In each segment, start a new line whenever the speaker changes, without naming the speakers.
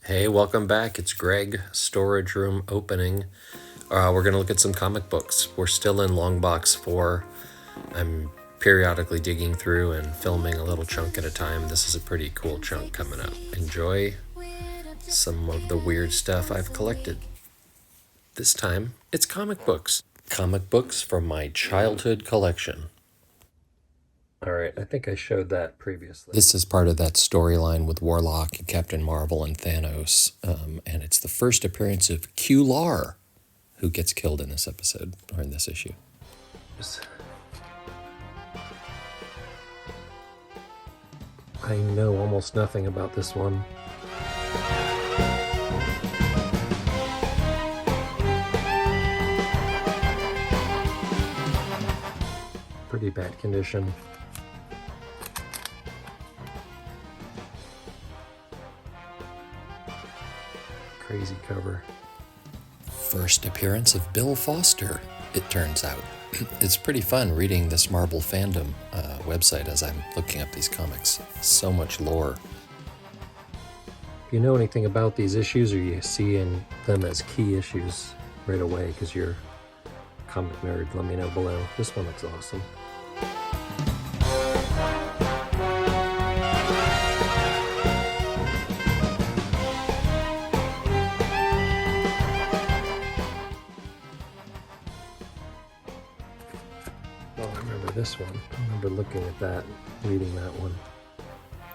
Hey, welcome back. It's Greg, Storage Room Opening. We're going to look at some comic books. We're still in Long Box 4. I'm periodically digging through and filming a little chunk at a time. This is a pretty cool chunk coming up. Enjoy some of the weird stuff I've collected. This time, it's comic books. Comic books from my childhood collection. Alright, I think I showed that previously. This is part of that storyline with Warlock, Captain Marvel, and Thanos, and it's the first appearance of Q-Lar, who gets killed in this episode, or in this issue. I know almost nothing about this one. Pretty bad condition. Crazy cover. First appearance of Bill Foster, it turns out. It's pretty fun reading this Marvel fandom website as I'm looking up these comics. So much lore. If you know anything about these issues, or you see in them as key issues right away because you're a comic nerd, let me know below. This one looks awesome. This one. I remember looking at that, reading that one.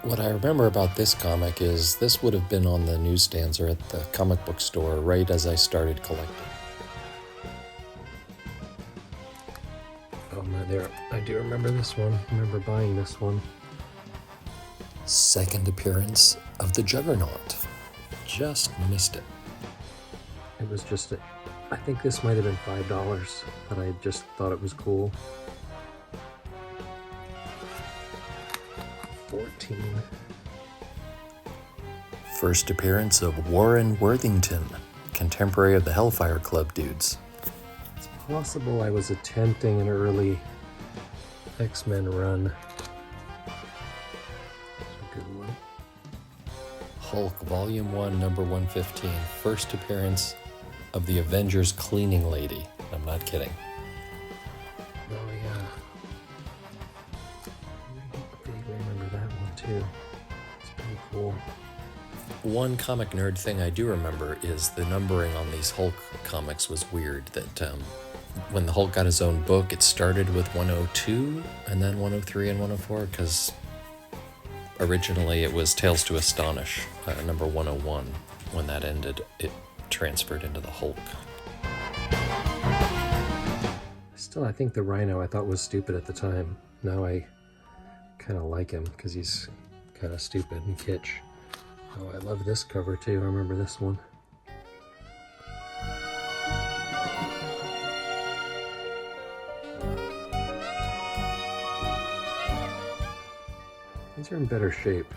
What I remember about this comic is this would have been on the newsstands or at the comic book store right as I started collecting. Oh my, there, I do remember this one. I remember buying this one. Second appearance of the Juggernaut. Just missed it. It was just, I think this might have been $5, but I just thought it was cool. 14. First appearance of Warren Worthington, contemporary of the Hellfire Club dudes. It's possible I was attempting an early X-Men run. That's a good one. Hulk, Volume 1, number 115. First appearance of the Avengers cleaning lady. I'm not kidding. Oh yeah. Too. It's pretty cool. One comic nerd thing I do remember is the numbering on these Hulk comics was weird. That when the Hulk got his own book, it started with 102 and then 103 and 104 because originally it was Tales to Astonish, number 101. When that ended, it transferred into the Hulk. Still, I think the Rhino I thought was stupid at the time. Now I kind of like him because he's kind of stupid and kitsch. Oh, I love this cover too. I remember this one. These are in better shape.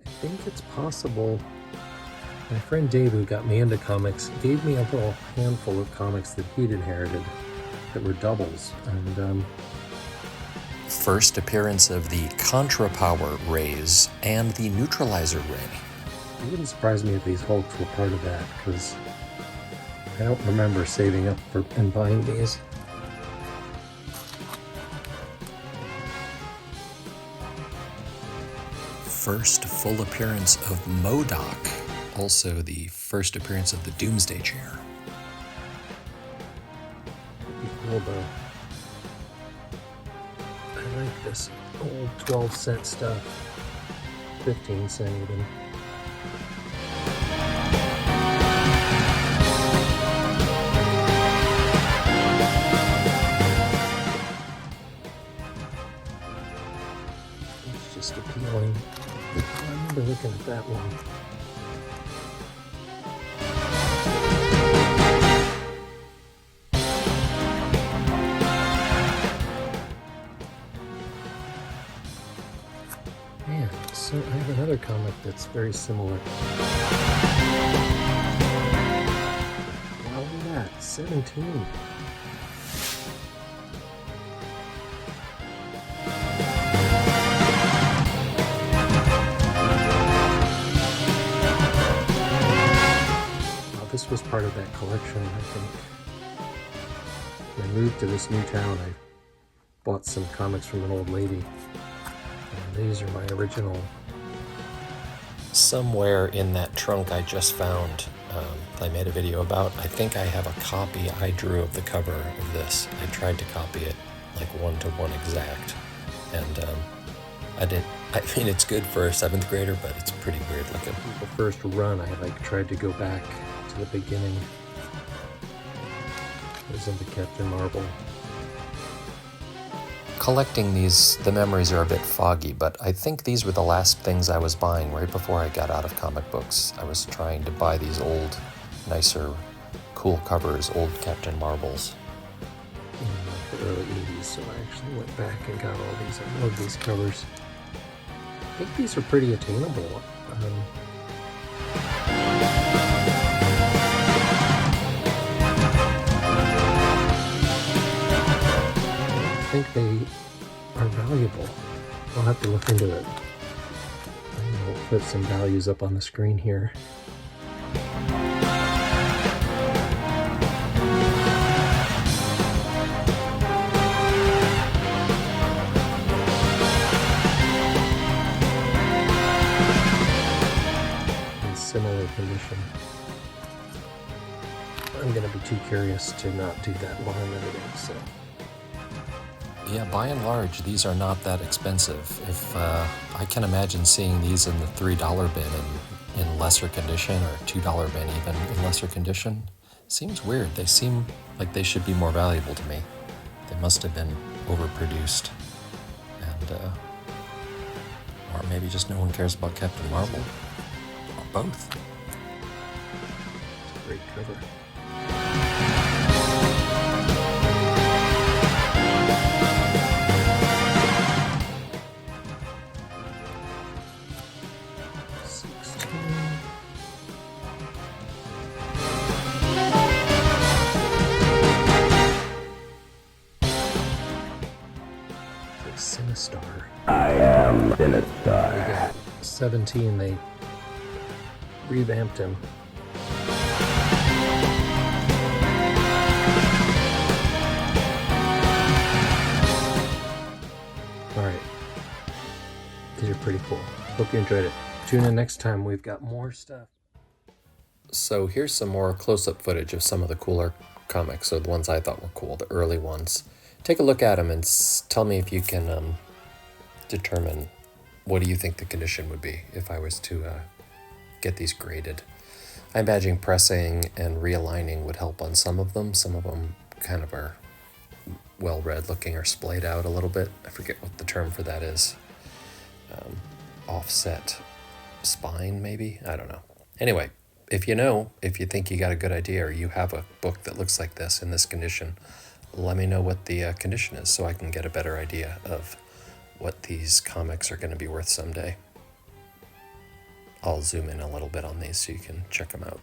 I think it's possible. My friend Dave, who got me into comics, gave me a little handful of comics that he'd inherited that were doubles, and first appearance of the Contra Power rays and the Neutralizer ray. It wouldn't surprise me if these Hulks were part of that, because I don't remember saving up for and buying these. First full appearance of MODOK, also the first appearance of the Doomsday Chair. Pretty cool though. I like this old 12-cent stuff. 15-cent even. It's just appealing. I remember looking at that one. So I have another comic that's very similar. Wow, look at that, 17.
this was part of that collection, I think. When I moved to this new town, I bought some comics from an old lady. And these are my original.
Somewhere in that trunk I just found, I made a video about, I think I have a copy I drew of the cover of this. I tried to copy it like 1-to-1 exact, and I mean, it's good for a 7th grader, but it's pretty weird looking.
The first run, I like tried to go back to the beginning. It was into Captain Marvel.
Collecting these, the memories are a bit foggy, but I think these were the last things I was buying right before I got out of comic books. I was trying to buy these old, nicer, cool covers, old Captain Marvels.
In like the early 80s, so I actually went back and got all these. I love these covers. I think these are pretty attainable. I think they are valuable. I'll have to look into it. I'll put some values up on the screen here. In similar condition. I'm going to be too curious to not do that while I'm editing, so.
Yeah, by and large, these are not that expensive. If I can imagine seeing these in the $3 bin in lesser condition, or $2 bin even in lesser condition. Seems weird. They seem like they should be more valuable to me. They must have been overproduced, and or maybe just no one cares about Captain Marvel, or both.
It's a great cover. Sinistar.
I am Sinistar.
17, they revamped him. Alright. These are pretty cool. Hope you enjoyed it. Tune in next time, we've got more stuff.
So here's some more close-up footage of some of the cooler comics, so the ones I thought were cool, the early ones. Take a look at them and tell me if you can determine what do you think the condition would be if I was to get these graded. I imagine pressing and realigning would help on some of them. Some of them kind of are well-read looking or splayed out a little bit. I forget what the term for that is. Offset spine, maybe? I don't know. Anyway, if you think you got a good idea, or you have a book that looks like this in this condition, let me know what the condition is so I can get a better idea of what these comics are going to be worth someday. I'll zoom in a little bit on these so you can check them out.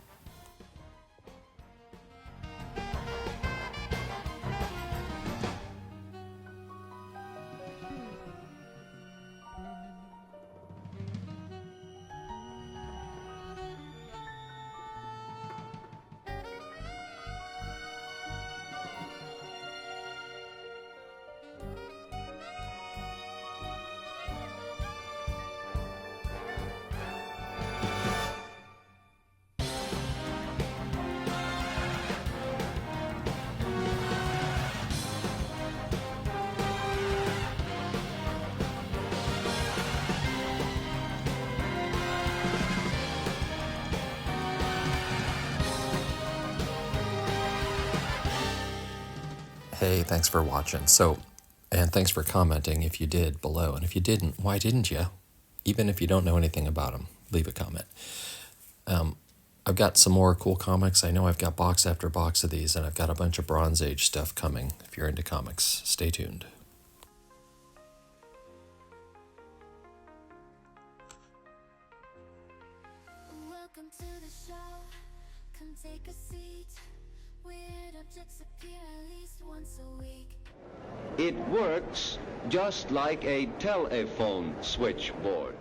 Hey, thanks for watching. And thanks for commenting if you did below. And if you didn't, why didn't you? Even if you don't know anything about them, leave a comment. I've got some more cool comics. I know I've got box after box of these, and I've got a bunch of Bronze Age stuff coming. If you're into comics, stay tuned.
Welcome to the show. Come take a seat. Weird objects appear at least once a week.
It works just like a telephone switchboard.